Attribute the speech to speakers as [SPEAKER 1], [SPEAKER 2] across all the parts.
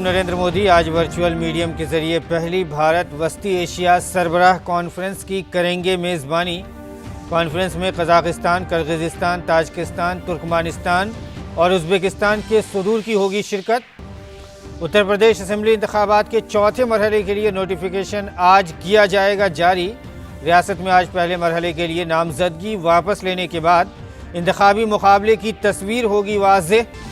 [SPEAKER 1] नरेंद्र मोदी आज virtual medium के जरिए पहली भारत वस्ती एशिया सरबराह कॉन्फ्रेंस की करेंगे मेज़बानी। कॉन्फ्रेंस में कजाकिस्तान, किर्गिज़स्तान, ताजिकिस्तान, तुर्कमानिस्तान और उज़्बेकिस्तान के सदूर की होगी शिरकत। उत्तर प्रदेश असेंबली इंतखाबात के चौथे मरहले के लिए नोटिफिकेशन आज किया जाएगा जारी। रियासत में आज पहले मरहले के लिए नामजदगी वापस लेने के बाद इंतखाबी मुकाबले की तस्वीर होगी वाज़ेह।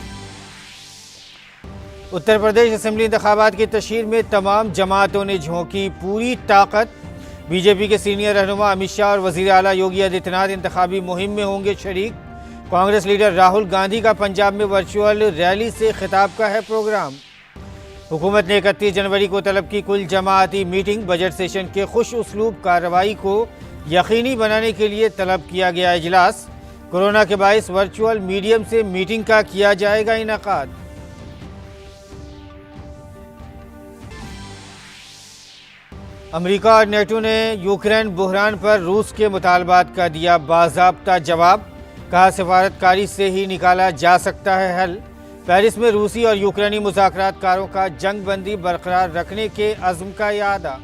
[SPEAKER 1] उत्तर प्रदेश असेंबली इंतखाबात की तशहीर में तमाम जमातों ने झोंकी पूरी ताकत। बीजेपी के सीनियर रहनुमा अमित शाह और वज़ीर आला योगी आदित्यनाथ इंतखाबी मुहिम में होंगे शरीक। कांग्रेस लीडर राहुल गांधी का पंजाब में वर्चुअल रैली से खिताब का है प्रोग्राम। हुकूमत ने 31 जनवरी को तलब की कुल जमाअती मीटिंग। बजट सेशन के खुश उसलूब कार्रवाई को यकीनी बनाने के लिए तलब किया गया इजलास। कोरोना के बाइस वर्चुअल मीडियम से मीटिंग का किया जाएगा इनेकाद। अमेरिका और नेटो ने यूक्रेन बहरान पर रूस के मुतालबात का दिया बाज़ाब्ता जवाब। कहा सफारतकारी से ही निकाला जा सकता है हल। पेरिस में रूसी और यूक्रेनी मुज़ाकरातकारों का जंग बंदी बरकरार रखने के अज़्म का इआदा।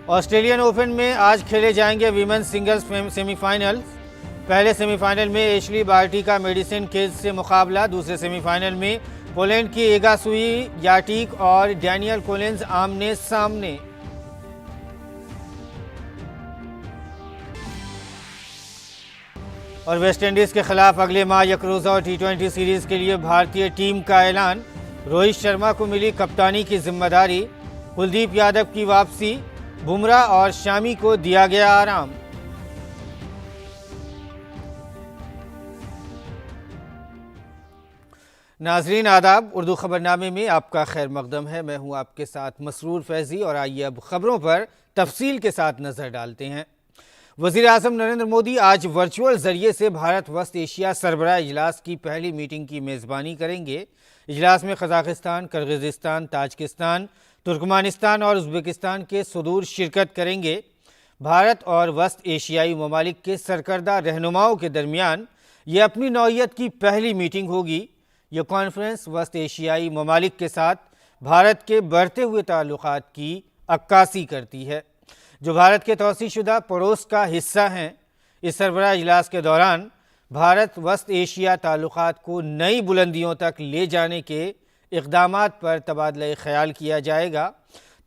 [SPEAKER 1] ऑस्ट्रेलियन ओपन में आज खेले जाएंगे वीमेंस सिंगल्स सेमीफाइनल। पहले सेमीफाइनल में एशली बार्टी का मेडिसिन किज से मुकाबला। दूसरे सेमीफाइनल में पोलैंड की एगा स्वियाटेक और डैनियल कोलिन्स आमने सामने। और वेस्टइंडीज के खिलाफ अगले माह यकरोजा और T20 सीरीज के लिए भारतीय टीम का ऐलान। रोहित शर्मा को मिली कप्तानी की जिम्मेदारी। कुलदीप यादव की वापसी। बुमराह और शामी को दिया गया आराम। नाजरीन आदाब, उर्दू खबरनामे में आपका खैर मकदम है। मैं हूं आपके साथ मसरूर फैजी और आइए अब खबरों पर तफसील के साथ नज़र डालते हैं। वज़ीर आज़म नरेंद्र मोदी आज वर्चुअल ज़रिए से भारत वस्त एशिया सरबराह इजलास की पहली मीटिंग की मेज़बानी करेंगे। इजलास में कजाकिस्तान, किर्गिज़स्तान, ताजिकिस्तान, तुर्कमानिस्तान और उज़्बेकिस्तान के सदूर शिरकत करेंगे। भारत और वस्त एशियाई ममालिक के सरकर्दा रहनुमाओं के दरमियान ये अपनी नौइयत की पहली मीटिंग होगी। यह कॉन्फ्रेंस वस्त एशियाई ममालिक के साथ भारत के बढ़ते हुए ताल्लुकात की अक्कासी करती है, जो भारत के तौसीशुदा पड़ोस का हिस्सा हैं। इस सरबराह इजलास के दौरान भारत वस्त एशिया ताल्लुकात को नई बुलंदियों तक ले जाने के इक़दामात पर तबादला ख्याल किया जाएगा।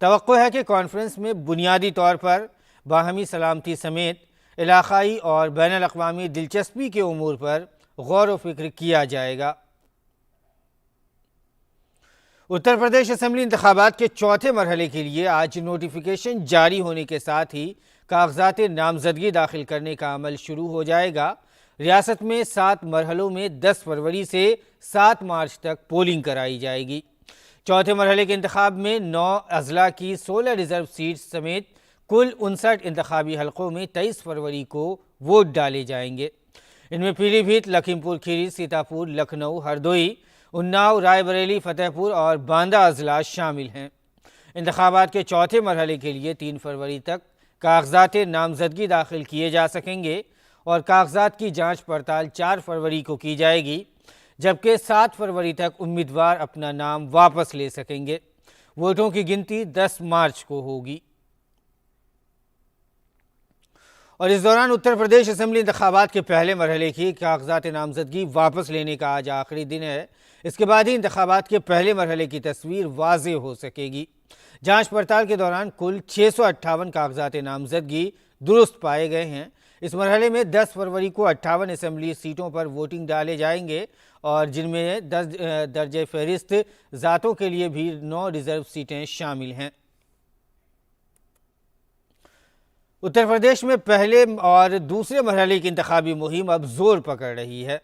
[SPEAKER 1] तवक्को है कि कॉन्फ्रेंस में बुनियादी तौर पर बाहमी सलामती समेत इलाक़ाई और बैनुल अक़वामी दिलचस्पी के उमूर पर गौर व फिक्र किया जाएगा। उत्तर प्रदेश असेंबली इंतखाबात के चौथे मरहले के लिए आज नोटिफिकेशन जारी होने के साथ ही कागजात नामजदगी दाखिल करने का अमल शुरू हो जाएगा। रियासत में 7 मरहलों में 10 फरवरी से 7 मार्च तक पोलिंग कराई जाएगी। चौथे मरहले के इंतखाब में 9 अजला की 16 रिजर्व सीट्स समेत कुल 59 इंतखाबी हलकों में 23 फरवरी को वोट डाले जाएंगे। इनमें पीलीभीत, लखीमपुर खीरी, सीतापुर, लखनऊ, हरदोई, उन्नाव, रायबरेली, फतेहपुर और बांदा अजला शामिल हैं। इंतखाबात के चौथे मरहले के लिए 3 फरवरी तक कागजात नामजदगी दाखिल किए जा सकेंगे और कागजात की जांच पड़ताल 4 फरवरी को की जाएगी, जबकि 7 फरवरी तक उम्मीदवार अपना नाम वापस ले सकेंगे। वोटों की गिनती 10 मार्च को होगी। और इस दौरान उत्तर प्रदेश असेंबली इंतखाबात के पहले मरहले की कागजात नामजदगी वापस लेने का आज आखिरी दिन है। इसके बाद ही इंतखाबात के पहले मरहले की तस्वीर वाज़ेह हो सकेगी। जांच पड़ताल के दौरान कुल 658 कागजात नामजदगी दुरुस्त पाए गए हैं। इस मरहले में 10 फरवरी को 58 असेंबली सीटों पर वोटिंग डाले जाएंगे और जिनमें 10 दर्जे फहरिस्त ज़ातों के लिए भी 9 रिजर्व सीटें शामिल हैं। उत्तर प्रदेश में पहले और दूसरे मरहले की इंतखाबी मुहिम अब जोर पकड़ रही है।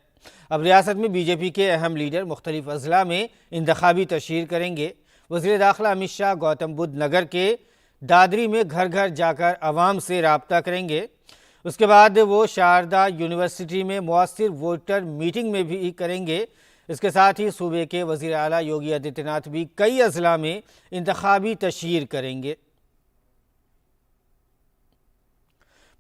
[SPEAKER 1] अब रियासत में बीजेपी के अहम लीडर मुख्तलिफ अजला में इंतखाबी तशहीर करेंगे। वज़ीर दाखिला अमित शाह गौतम बुद्ध नगर के दादरी में घर घर जाकर आवाम से रब्ता करेंगे। उसके बाद वो शारदा यूनिवर्सिटी में मुअस्सिर वोटर मीटिंग में भी करेंगे। इसके साथ ही सूबे के वज़ीर आला योगी आदित्यनाथ भी कई अजला में इंतखाबी तशहीर करेंगे।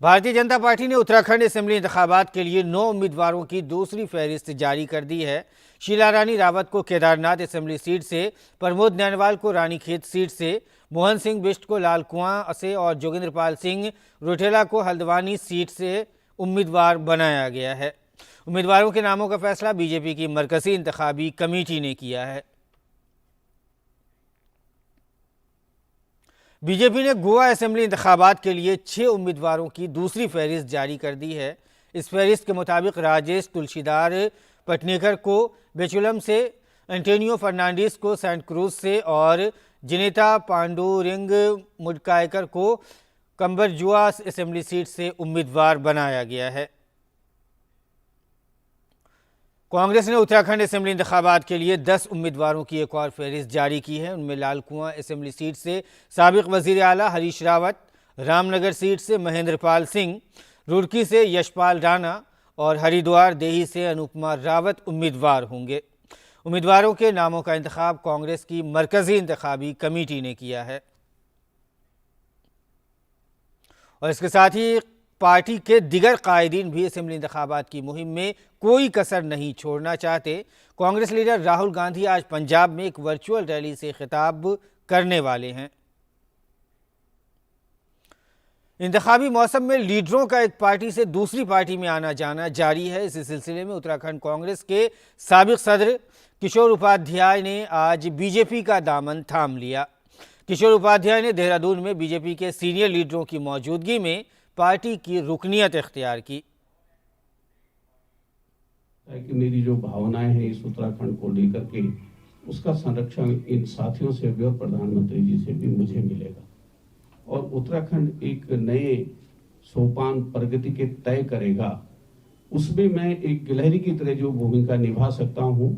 [SPEAKER 1] भारतीय जनता पार्टी ने उत्तराखंड असेंबली इंतखाबात के लिए 9 उम्मीदवारों की दूसरी फहरिस्त जारी कर दी है। शीला रानी रावत को केदारनाथ असेंबली सीट से, प्रमोद नैनवाल को रानीखेत सीट से, मोहन सिंह बिष्ट को लाल कुआं से और जोगेंद्र पाल सिंह रुटेला को हल्द्वानी सीट से उम्मीदवार बनाया गया है। उम्मीदवारों के नामों का फैसला बीजेपी की मरकजी इंतखाबी कमेटी ने किया है। बीजेपी ने गोवा असेंबली इंतखाबात के लिए 6 उम्मीदवारों की दूसरी फहरिस्त जारी कर दी है। इस फहरिस्त के मुताबिक राजेश तुलसीदार पटनेकर को बेचुलम से, एंटोनियो फर्नांडिस को सेंट क्रूज से और जिनेता पांडुरिंग मुडकायकर को कंबरजुआ असेंबली सीट से उम्मीदवार बनाया गया है। कांग्रेस ने उत्तराखंड असेंबली इंतखाबात के लिए 10 उम्मीदवारों की एक और फहरिस्त जारी की है। उनमें लाल कुआं असेंबली सीट से साबिक वजीर आला हरीश रावत, रामनगर सीट से महेंद्र पाल सिंह, रुड़की से यशपाल राणा और हरिद्वार देही से अनुपमा रावत उम्मीदवार होंगे। उम्मीदवारों के नामों का इंतखाब कांग्रेस की मरकजी इंतखाबी कमेटी ने किया है। और इसके साथ ही पार्टी के दिगर कायदीन भी असेंबली इंतखाबात की मुहिम में कोई कसर नहीं छोड़ना चाहते। कांग्रेस लीडर राहुल गांधी आज पंजाब में एक वर्चुअल रैली से खिताब करने वाले हैं। इंतखाबी मौसम में लीडरों का एक पार्टी से दूसरी पार्टी में आना जाना जारी है। इसी सिलसिले में उत्तराखंड कांग्रेस के साबिक सदर किशोर उपाध्याय ने आज बीजेपी का दामन थाम लिया। किशोर उपाध्याय ने देहरादून में बीजेपी के सीनियर लीडरों की मौजूदगी में पार्टी की रुकनियत इख्तियार की।
[SPEAKER 2] कि मेरी जो भावनाएं हैं इस उत्तराखंड को लेकर के, उसका संरक्षण इन साथियों से भी और प्रधानमंत्री जी से भी मुझे मिलेगा और उत्तराखंड एक नए सोपान प्रगति के तय करेगा। उसमें मैं एक गिलहरी की तरह जो भूमिका निभा सकता हूं।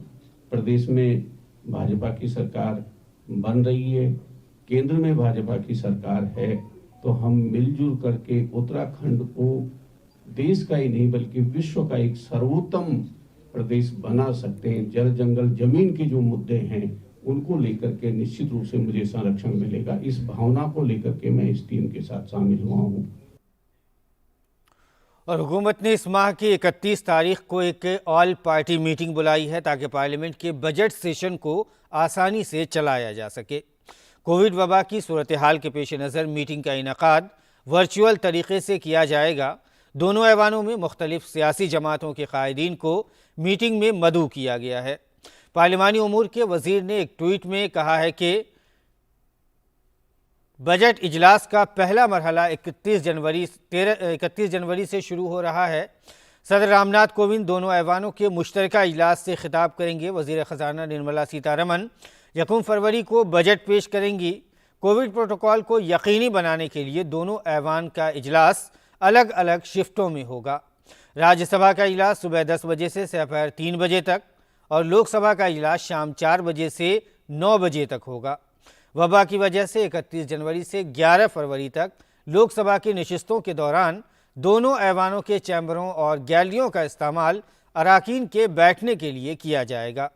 [SPEAKER 2] प्रदेश में भाजपा की सरकार बन रही है, केंद्र में भाजपा की सरकार है, तो हम मिलजुल करके उत्तराखंड को देश का ही नहीं बल्कि विश्व का एक सर्वोत्तम प्रदेश बना सकते हैं। जल जंगल जमीन के जो मुद्दे हैं उनको लेकर के निश्चित रूप से मुझे संरक्षण मिलेगा। इस भावना को लेकर के मैं इस टीम के साथ शामिल हुआ हूं।
[SPEAKER 1] और हुकूमत ने इस माह की 31 तारीख को एक ऑल पार्टी मीटिंग बुलाई है ताकि पार्लियामेंट के बजट सेशन को आसानी से चलाया जा सके। कोविड वबा की सूरत हाल के पेश नज़र मीटिंग का इनेकाद वर्चुअल तरीके से किया जाएगा। दोनों ऐवानों में मुख्तलिफ सियासी जमातों के कायदीन को मीटिंग में मदऊ किया गया है। पार्लिमानी उमूर के वजीर ने एक ट्वीट में कहा है कि बजट इजलास का पहला मरहला 31 जनवरी से शुरू हो रहा है। सदर रामनाथ कोविंद दोनों ऐवानों के मुश्तरका इजलास से खिताब करेंगे। वजीर ख़जाना निर्मला सीतारमन 1 फरवरी को बजट पेश करेंगी। कोविड प्रोटोकॉल को यकीनी बनाने के लिए दोनों ऐवान का इजलास अलग अलग शिफ्टों में होगा। राज्यसभा का इजलास सुबह 10 बजे से दोपहर 3 बजे तक और लोकसभा का इजलास शाम 4 बजे से 9 बजे तक होगा। वबा की वजह से 31 जनवरी से 11 फरवरी तक लोकसभा की नशिस्तों के दौरान दोनों ऐवानों के चैम्बरों और गैलरियों का इस्तेमाल अराकीन के बैठने के लिए किया जाएगा।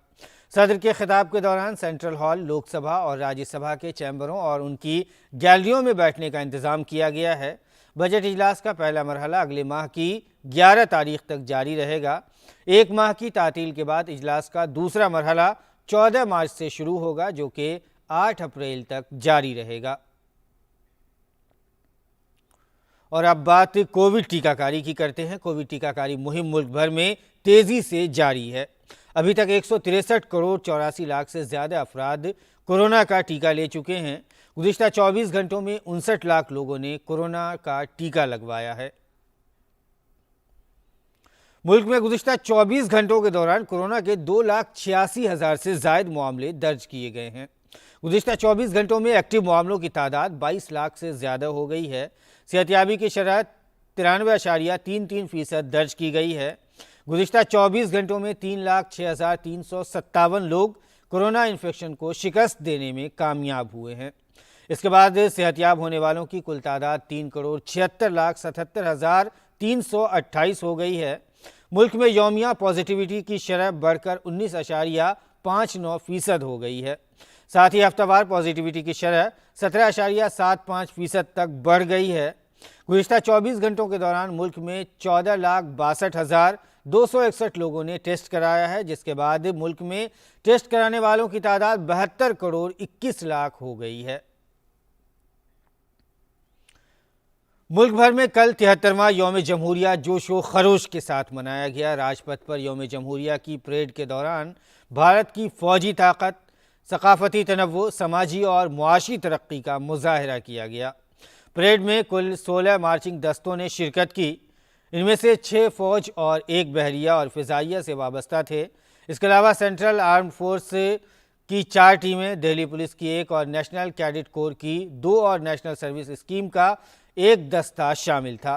[SPEAKER 1] सदर के खिताब के दौरान सेंट्रल हॉल, लोकसभा और राज्यसभा के चैम्बरों और उनकी गैलरियों में बैठने का इंतज़ाम किया गया है। बजट इजलास का पहला मरहला अगले माह की 11 तारीख तक जारी रहेगा। एक माह की तातील के बाद इजलास का दूसरा मरहला 14 मार्च से शुरू होगा, जो कि 8 अप्रैल तक जारी रहेगा। और अब बात कोविड टीकाकारी की करते हैं। कोविड टीकाकारी मुहिम मुल्क भर में तेज़ी से जारी है। अभी तक 163 करोड़ 84 लाख से ज़्यादा अफराद कोरोना का टीका ले चुके हैं। गुज़िश्ता 24 घंटों में 59 लाख लोगों ने कोरोना का टीका लगवाया है। मुल्क में गुज़िश्ता 24 घंटों के दौरान कोरोना के 2,86,000 से ज़ायद मामले दर्ज किए गए हैं। गुज़िश्ता 24 घंटों में एक्टिव मामलों की तादाद 22 लाख से ज़्यादा हो गई है। सेहतयाबी की शरह 93.33% दर्ज की गई है। गुज़िश्ता 24 घंटों में 3,06,357 लोग कोरोना इन्फेक्शन को शिकस्त देने में कामयाब हुए हैं। इसके बाद सेहतयाब होने वालों की कुल तादाद 3,76,77,328 हो गई है। मुल्क में यौमिया पॉजिटिविटी की शरह बढ़कर 19.59% हो गई है। साथ ही हफ्तावार पॉजिटिविटी की शरह 17.75% तक बढ़ गई है। गुज़िश्ता 24 घंटों के दौरान मुल्क में 14,62,261 लोगों ने टेस्ट कराया है, जिसके बाद मुल्क में टेस्ट कराने वालों की तादाद 72 करोड़ 21 लाख हो गई है। मुल्क भर में कल 73वां यौम जमहूरिया जोश व खरोश के साथ मनाया गया। राजपथ पर यौम जमहूरिया की परेड के दौरान भारत की फौजी ताकत, सकाफती तनव्वु, समाजी और मुआशी तरक्की का मुजाहरा किया गया। परेड में कुल 16 मार्चिंग दस्तों ने शिरकत की। इनमें से 6 फौज और 1 बहरिया और फ़िज़ाइया से वाबस्ता थे। इसके अलावा सेंट्रल आर्म्ड फोर्स की 4 टीमें, दिल्ली पुलिस की 1 और नेशनल कैडेट कोर की 2 और नेशनल सर्विस स्कीम का 1 दस्ता शामिल था।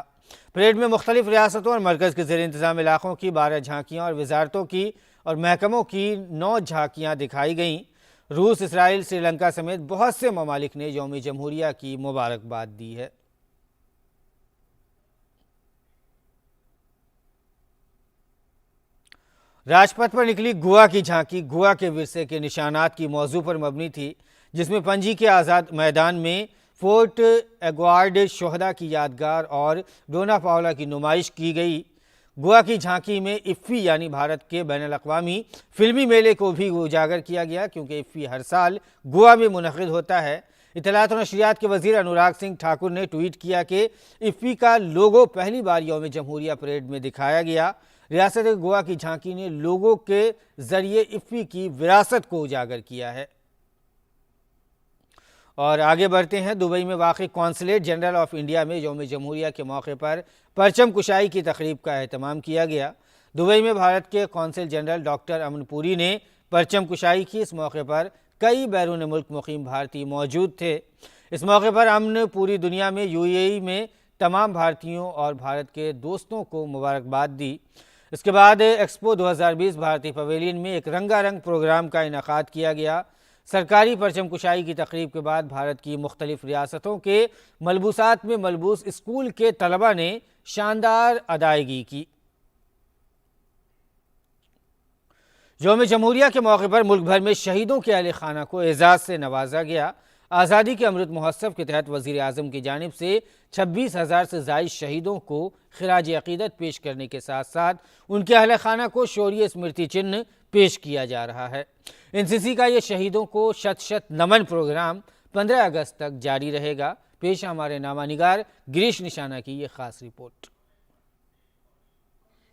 [SPEAKER 1] परेड में मुख्तलिफ रियासतों और मरकज़ के ज़ेर इंतज़ाम इलाकों की 12 झांकियाँ और वजारतों की और महकमों की 9 झांकियाँ दिखाई गईं। रूस, इसराइल, श्रीलंका समेत बहुत से ममालिक ने यौम जमहूरिया की मुबारकबाद दी है। राजपथ पर निकली गोवा की झांकी गोवा के विरसे के निशानात की मौजू पर मबनी थी, जिसमें पणजी के आज़ाद मैदान में फोर्ट एग्वार्ड शोहदा की यादगार और डोना पाओला की नुमाइश की गई। गोवा की झांकी में इफ्फी यानी भारत के बैनुल-अक़वामी फिल्मी मेले को भी उजागर किया गया, क्योंकि इफ्फी हर साल गोवा में मुनक़िद होता है। इत्तलात और नशरियात के वज़ीर अनुराग सिंह ठाकुर ने ट्वीट किया कि इफ्फी का लोगो पहली बार यौम जमहूरिया परेड में दिखाया गया। रियासत गोवा की झांकी ने लोगों के जरिए इफ्फी की विरासत को उजागर किया है। और आगे बढ़ते हैं। दुबई में वाक़ई कौंसलेट जनरल ऑफ इंडिया में यौम जमहूरिया के मौके पर परचम कुशाई की तकरीब का एहतमाम किया गया। दुबई में भारत के कौंसल जनरल डॉक्टर अमन पुरी ने परचम कुशाई की। इस मौके पर कई बैरून मुल्क मुक़ीम भारतीय मौजूद थे। इस मौके पर अमन पूरी दुनिया में यूएई में तमाम भारतीयों और भारत के दोस्तों को मुबारकबाद दी। इसके बाद एक्सपो 2020 भारतीय पवेलियन में एक रंगारंग प्रोग्राम का इनेकाद किया गया। सरकारी परचम कुशाई की तकरीब के बाद भारत की मुख्तलिफ रियासतों के मलबूसात में मलबूस स्कूल के तलबा ने शानदार अदायगी की। यौम जमहूरिया के मौके पर मुल्क भर में शहीदों के अहले खाना को एजाज़ से नवाजा गया। आज़ादी के अमृत महोत्सव के तहत वज़ीर आज़म की जानिब से 26,000 से ज़ायद शहीदों को खिराज अक़ीदत पेश करने के साथ साथ उनके अहले खाना को शौर्य स्मृति चिन्ह पेश किया जा रहा है। एनसीसी का ये शहीदों को शत शत नमन प्रोग्राम 15 अगस्त तक जारी रहेगा। पेश हमारे नामा निगार गिरीश निशाना की ये खास रिपोर्ट।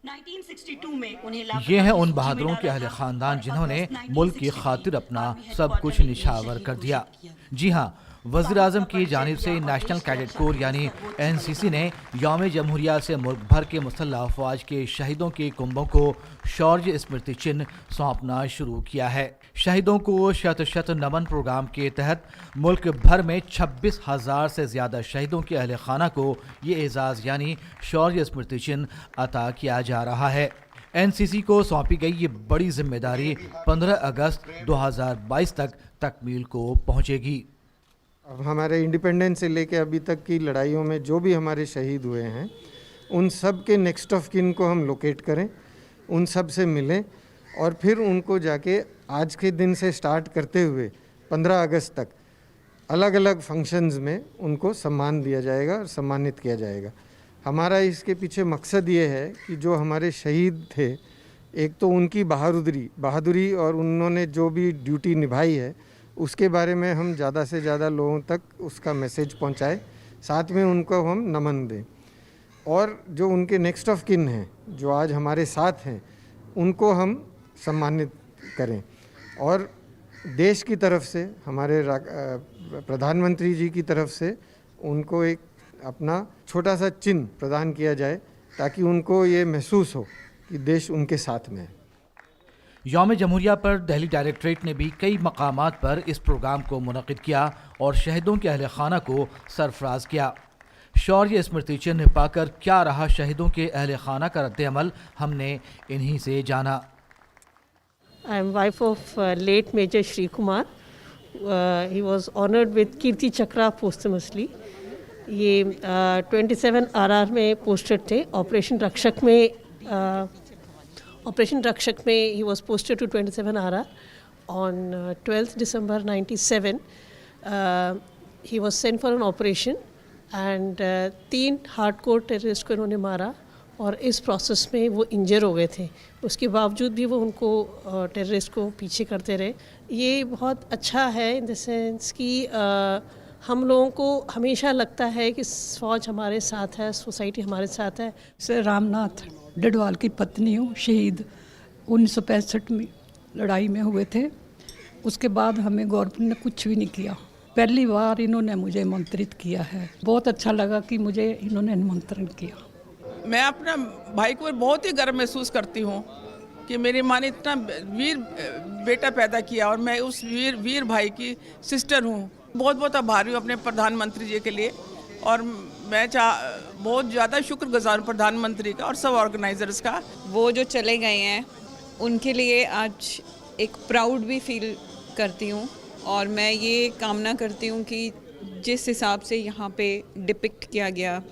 [SPEAKER 3] 1962 में उन्हें
[SPEAKER 4] ये हैं उन बहादुरों के अहले खानदान जिन्होंने मुल्क की खातिर अपना सब कुछ निछावर कर दिया। जी हाँ, वज़ीर आज़म की जानिब से नेशनल कैडेट कोर यानी एनसीसी ने यौम जमहूरिया से मुल्क भर के मुसल्लह अफवाज के शहीदों के कुंभों को शौर्य स्मृति चिन्ह सौंपना शुरू किया है। शहीदों को शत शत नमन प्रोग्राम के तहत मुल्क भर में 26,000 से ज़्यादा शहीदों के अहले खाना को ये एजाज़ यानी शौर्य स्मृति चिन्ह अता किया जा रहा है। एनसीसी को सौंपी गई ये बड़ी जिम्मेदारी 15 अगस्त 2022 तक तकमील को पहुँचेगी।
[SPEAKER 5] अब हमारे इंडिपेंडेंस से लेके अभी तक की लड़ाइयों में जो भी हमारे शहीद हुए हैं, उन सब के नेक्स्ट ऑफ किन को हम लोकेट करें, उन सब से मिलें और फिर उनको जाके आज के दिन से स्टार्ट करते हुए 15 अगस्त तक अलग अलग फंक्शंस में उनको सम्मान दिया जाएगा और सम्मानित किया जाएगा। हमारा इसके पीछे मकसद ये है कि जो हमारे शहीद थे, एक तो उनकी बहादुरी और उन्होंने जो भी ड्यूटी निभाई है उसके बारे में हम ज़्यादा से ज़्यादा लोगों तक उसका मैसेज पहुंचाएं, साथ में उनको हम नमन दें और जो उनके नेक्स्ट ऑफ किन हैं जो आज हमारे साथ हैं उनको हम सम्मानित करें। और देश की तरफ से हमारे प्रधानमंत्री जी की तरफ से उनको एक अपना छोटा सा चिन्ह प्रदान किया जाए ताकि उनको ये महसूस हो कि देश उनके साथ में है।
[SPEAKER 4] यौम जमहूरिया पर दिल्ली डायरेक्टरेट ने भी कई मकामात पर इस प्रोग्राम को मुनक़िद किया और शहीदों के अहले खाना को सरफराज किया। शौर्य स्मृति चिन्ह पाकर क्या रहा शहीदों के अहले खाना का रद्द-ए-अमल, हमने इन्हीं से जाना।
[SPEAKER 6] I am wife of late Major Shri Kumar. He was honored with Kirti chakra posthumously. ये 27 RR में पोस्टेड थे। ऑपरेशन रक्षक में he was posted to 27 RR on 12th December 97. He was sent for an operation and 3 hardcore terrorist को इन्होंने मारा और इस प्रोसेस में वो इंजर हो गए थे। उसके बावजूद भी वो उनको टेररिस्ट को पीछे करते रहे। ये बहुत अच्छा है इन द सेंस कि हम लोगों को हमेशा लगता है कि फ़ौज हमारे साथ है, सोसाइटी हमारे साथ है।
[SPEAKER 7] सर रामनाथ डडवाल की पत्नी हूँ, शहीद 1965 में लड़ाई में हुए थे। उसके बाद हमें गवर्नमेंट ने कुछ भी नहीं किया। पहली बार इन्होंने मुझे आमंत्रित किया है। बहुत अच्छा लगा कि मुझे इन्होंने निमंत्रण किया।
[SPEAKER 8] मैं अपना भाई को बहुत ही गर्व महसूस करती हूँ कि मेरी माँ ने इतना वीर बेटा पैदा किया और मैं उस वीर भाई की सिस्टर हूँ। बहुत बहुत आभारी हूँ अपने प्रधानमंत्री जी के लिए और मैं बहुत ज़्यादा शुक्रगुजार हूँ प्रधानमंत्री का और सब ऑर्गेनाइजर्स का।
[SPEAKER 9] वो जो चले गए हैं उनके लिए आज एक प्राउड भी फील करती हूँ और मैं ये कामना करती हूँ कि जिस हिसाब से यहाँ पे डिपिक्ट किया गया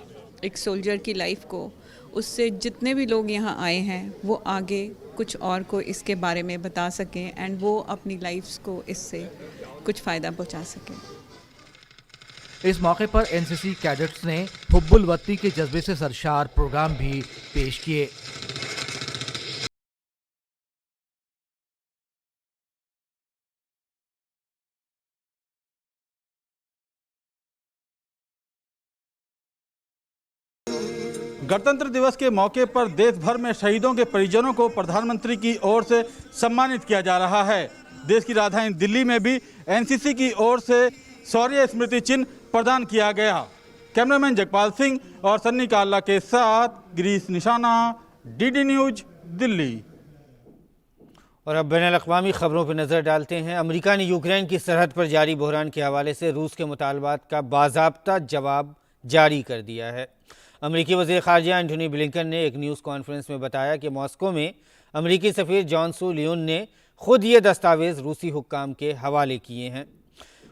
[SPEAKER 9] एक सोल्जर की लाइफ को, उससे जितने भी लोग यहाँ आए हैं वो आगे कुछ और को इसके बारे में बता सकें एंड वो अपनी लाइफ्स को इससे कुछ फ़ायदा पहुँचा सकें।
[SPEAKER 4] इस मौके पर एनसीसी कैडेट्स ने हुब्बुल वतनी के जज्बे से सरशार प्रोग्राम भी पेश किए।
[SPEAKER 10] गणतंत्र दिवस के मौके पर देश भर में शहीदों के परिजनों को प्रधानमंत्री की ओर से सम्मानित किया जा रहा है। देश की राजधानी दिल्ली में भी एनसीसी की ओर से शौर्य स्मृति चिन्ह प्रदान किया गया। कैमरामैन जगपाल सिंह और सन्नी काल्ला के साथ गिरीश निशाना, डीडी न्यूज, दिल्ली।
[SPEAKER 1] और अब बैनुल-अक़वामी खबरों पर नज़र डालते हैं। अमेरिका ने यूक्रेन की सरहद पर जारी बहरान के हवाले से रूस के मुतालबात का बाज़ाब्ता जवाब जारी कर दिया है। अमेरिकी वज़ीर ख़ारजा एंटोनी ब्लिंकन ने एक न्यूज़ कॉन्फ्रेंस में बताया कि मॉस्को में अमेरिकी सफ़ीर जॉन सू लियोन ने खुद ये दस्तावेज़ रूसी हुक्काम के हवाले किए हैं।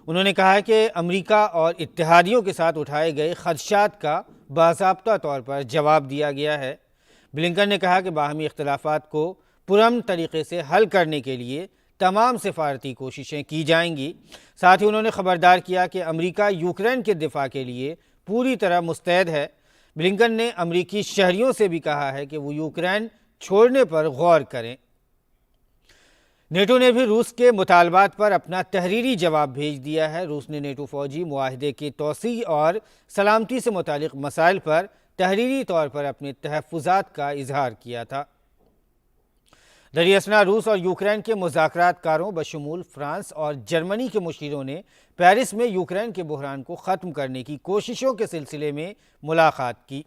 [SPEAKER 1] उन्होंने कहा कि अमेरिका और इत्तेहादियों के साथ उठाए गए ख़दशात का बाज़ाब्ता तौर पर जवाब दिया गया है। ब्लिंकन ने कहा कि बाहमी इख्तिलाफ़ात को पुरअमन तरीक़े से हल करने के लिए तमाम सिफारती कोशिशें की जाएंगी। साथ ही उन्होंने ख़बरदार किया कि अमेरिका यूक्रेन के दिफा के लिए पूरी तरह मुस्तैद है। ब्लिंकन ने अमेरिकी शहरियों से भी कहा है कि वो यूक्रेन छोड़ने पर गौर करें। नेटो ने भी रूस के मुतालबात पर अपना तहरीरी जवाब भेज दिया है। रूस ने नेटो फौजी मुआहदे की तोसी और सलामती से मुतालिक मसाइल पर तहरीरी तौर पर अपने तहफ़्फ़ुज़ात का इजहार किया था। दरियासना रूस और यूक्रेन के मुज़ाकरातकारों बशमूल फ्रांस और जर्मनी के मुशीरों ने पेरिस में यूक्रेन के बहरान को ख़त्म करने की कोशिशों के सिलसिले में मुलाकात की।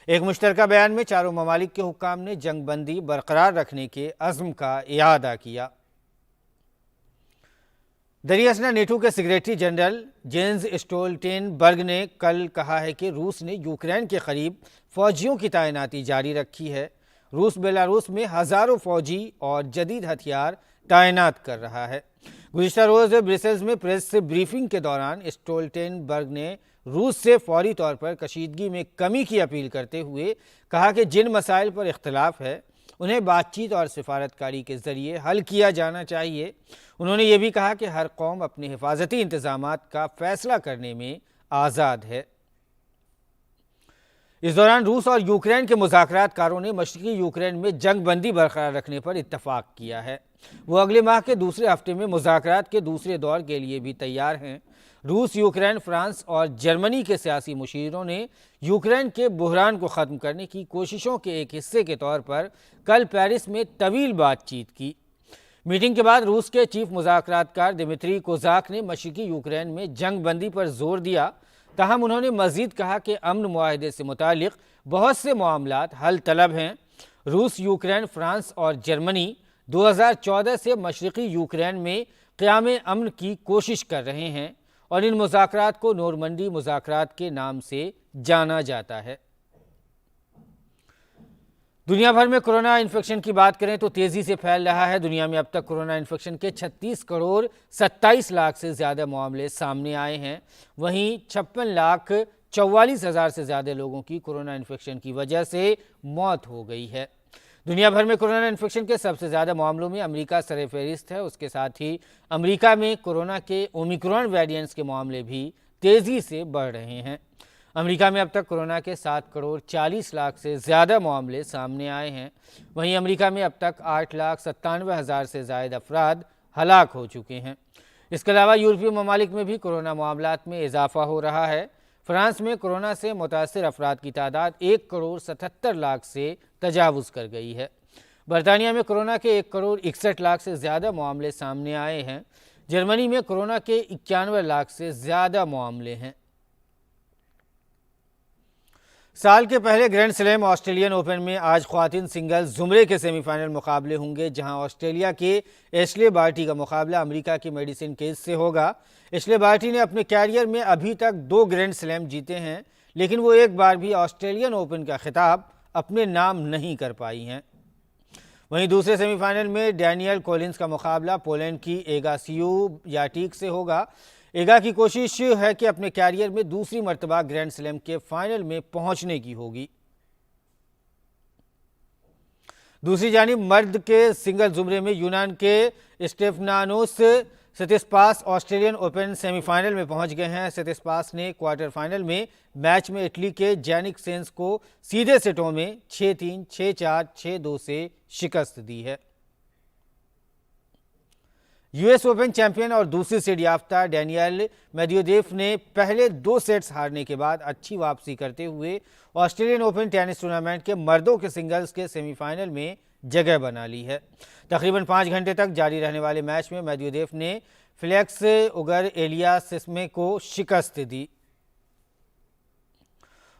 [SPEAKER 1] एक मुश्तरका बयान में चारों ममालिक के हुक्काम ने जंग बंदी बरकरार रखने के अज़्म का इयादा किया। दरियासना नेटो के सेक्रेटरी जनरल जेंस स्टोल्टेनबर्ग ने कल कहा है कि रूस ने यूक्रेन के करीब फ़ौजियों की तैनाती जारी रखी है। रूस बेलारूस में हज़ारों फ़ौजी और जदीद हथियार तैनात कर रहा है। गुज़िश्ता रोज़ ब्रसेल्स में प्रेस ब्रीफिंग के दौरान स्टोल्टेनबर्ग ने रूस से फौरी तौर पर कशीदगी में कमी की अपील करते हुए कहा कि जिन मसाइल पर इख्तलाफ है उन्हें बातचीत और सिफारतकारी के ज़रिए हल किया जाना चाहिए। उन्होंने ये भी कहा कि हर कौम अपने हिफाजती इंतज़ामात का फ़ैसला करने में आज़ाद है। इस दौरान रूस और यूक्रेन के मुज़ाकरातकारों ने मशरक़ी यूक्रेन में जंग बंदी बरकरार रखने पर इत्तफ़ाक़ किया है। वो अगले माह के दूसरे हफ्ते में मुज़ाकरात के दूसरे दौर के लिए भी तैयार हैं। रूस, यूक्रेन, फ्रांस और जर्मनी के सियासी मुशीरों ने यूक्रेन के बहरान को ख़त्म करने की कोशिशों के एक हिस्से के तौर पर कल पेरिस में तवील बातचीत की। मीटिंग के बाद रूस के चीफ मुज़ाकरातकार दिमित्री कोज़ाक ने मशरक़ी यूक्रेन में जंग बंदी पर जोर दिया। ताहम उन्होंने मज़ीद कहा कि अमन मुआहदे से मुतालिक बहुत से मामलात हल तलब हैं। रूस, यूक्रेन, फ्रांस और जर्मनी 2014 से मशरक़ी यूक्रेन में क़याम अमन की कोशिश कर रहे हैं और इन मुज़ाकरात को नोरमंडी मुज़ाकरात के नाम से जाना जाता है। दुनिया भर में कोरोना इन्फेक्शन की बात करें तो तेज़ी से फैल रहा है। दुनिया में अब तक कोरोना इन्फेक्शन के 36 करोड़ 27 लाख से ज़्यादा मामले सामने आए हैं। वहीं 56,44,000 से ज़्यादा लोगों की कोरोना इन्फेक्शन की वजह से मौत हो गई है। दुनिया भर में कोरोना इन्फेक्शन के सबसे ज़्यादा मामलों में अमेरिका सरफ़हरिस्त है। उसके साथ ही अमेरिका में कोरोना के ओमिक्रॉन वेरिएंट्स के मामले भी तेज़ी से बढ़ रहे हैं। अमेरिका में अब तक कोरोना के 7 करोड़ 40 लाख से ज़्यादा मामले सामने आए हैं। वहीं अमेरिका में अब तक 8,97,000 से ज़ायद अफराद हलाक हो चुके हैं। इसके अलावा यूरोपीय ममालिक में भी कोरोना मामलात में इजाफा हो रहा है। फ्रांस में कोरोना से मुतासिर अफराद की तादाद 1 करोड़ 77 लाख से तजावुज़ कर गई है। बरतानिया में कोरोना के 1 करोड़ 61 लाख से ज़्यादा मामले सामने आए हैं। जर्मनी में कोरोना के 91 लाख से ज़्यादा मामले हैं। साल के पहले ग्रैंड स्लैम ऑस्ट्रेलियन ओपन में आज ख्वातीन सिंगल्स ज़ुमरे के सेमीफाइनल मुकाबले होंगे, जहां ऑस्ट्रेलिया के एशले बार्टी का मुकाबला अमेरिका की मेडिसन केज से होगा। एशले बार्टी ने अपने कैरियर में अभी तक 2 ग्रैंड स्लैम जीते हैं, लेकिन वो एक बार भी ऑस्ट्रेलियन ओपन का खिताब अपने नाम नहीं कर पाई हैं। वहीं दूसरे सेमीफाइनल में डैनियल कॉलिंस का मुकाबला पोलैंड की एगा स्वियाटेक से होगा। एगा की कोशिश है कि अपने कैरियर में दूसरी मर्तबा ग्रैंड स्लैम के फाइनल में पहुंचने की होगी। दूसरी जानिब मर्द के सिंगल जुमरे में यूनान के स्टेफनानोस सितिस्पास ऑस्ट्रेलियन ओपन सेमीफाइनल में पहुंच गए हैं। सितिस्पास ने क्वार्टर फाइनल में मैच में इटली के जैनिक सेंस को सीधे सेटों में 6-3, 6-4, 6-2 से शिकस्त दी है। यूएस ओपन चैंपियन और दूसरी सीड याफ्ता डैनियल मेदवेदेव ने पहले 2 सेट्स हारने के बाद अच्छी वापसी करते हुए ऑस्ट्रेलियन ओपन टेनिस टूर्नामेंट के मर्दों के सिंगल्स के सेमीफाइनल में जगह बना ली है। तकरीबन 5 घंटे तक जारी रहने वाले मैच में मेदवेदेव ने फ्लेक्स उगर एलियासिस्मे को शिकस्त दी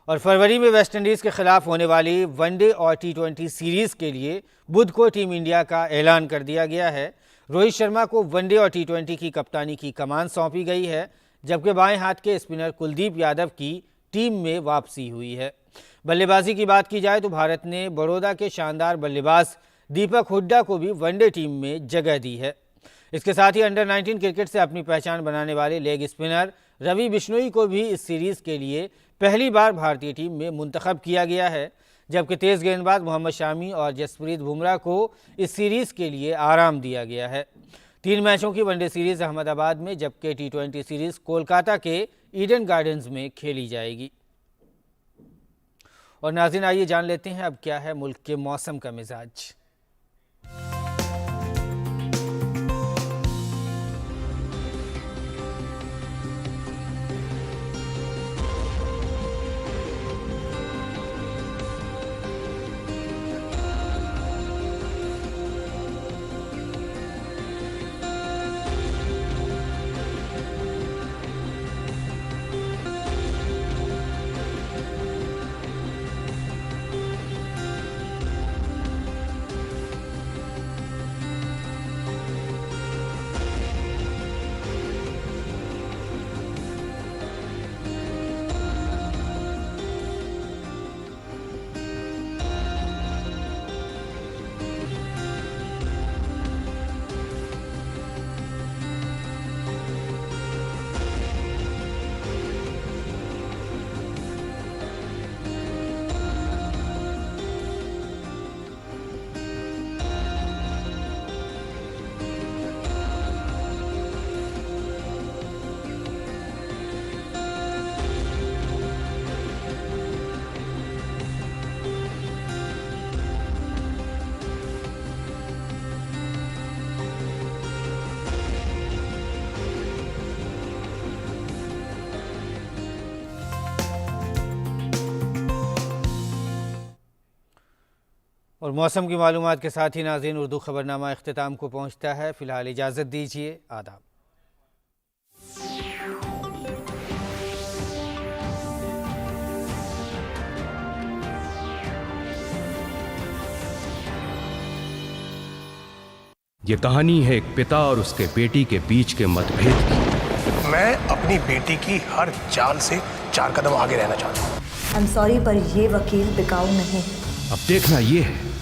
[SPEAKER 1] और फरवरी में वेस्टइंडीज़ के खिलाफ होने वाली वनडे और T20 सीरीज़ के लिए बुध को टीम इंडिया का ऐलान कर दिया गया है। रोहित शर्मा को वनडे और T20 की कप्तानी की कमान सौंपी गई है, जबकि बाएं हाथ के स्पिनर कुलदीप यादव की टीम में वापसी हुई है। बल्लेबाजी की बात की जाए तो भारत ने बड़ौदा के शानदार बल्लेबाज दीपक हुड्डा को भी वनडे टीम में जगह दी है। इसके साथ ही अंडर 19 क्रिकेट से अपनी पहचान बनाने वाले लेग स्पिनर रवि बिश्नोई को भी इस सीरीज़ के लिए पहली बार भारतीय टीम में मुंतखब किया गया है, जबकि तेज़ गेंदबाज मोहम्मद शामी और जसप्रीत बुमराह को इस सीरीज़ के लिए आराम दिया गया है। 3 मैचों की वनडे सीरीज़ अहमदाबाद में, जबकि T20 सीरीज़ कोलकाता के ईडन गार्डन्स में खेली जाएगी। और नाज़रीन, आइए जान लेते हैं अब क्या है मुल्क के मौसम का मिजाज। और मौसम की मालूमात के साथ ही नाज़रीन उर्दू खबरनामा इख्तिताम को पहुँचता है। फ़िलहाल इजाज़त दीजिए। आदाब।
[SPEAKER 11] ये कहानी है एक पिता और उसके बेटी के बीच के मतभेद की।
[SPEAKER 12] मैं अपनी बेटी की हर चाल से 4 कदम आगे रहना चाहता हूँ।
[SPEAKER 13] I'm sorry, पर ये वकील बिकाऊ नहीं।
[SPEAKER 11] अब देखना ये है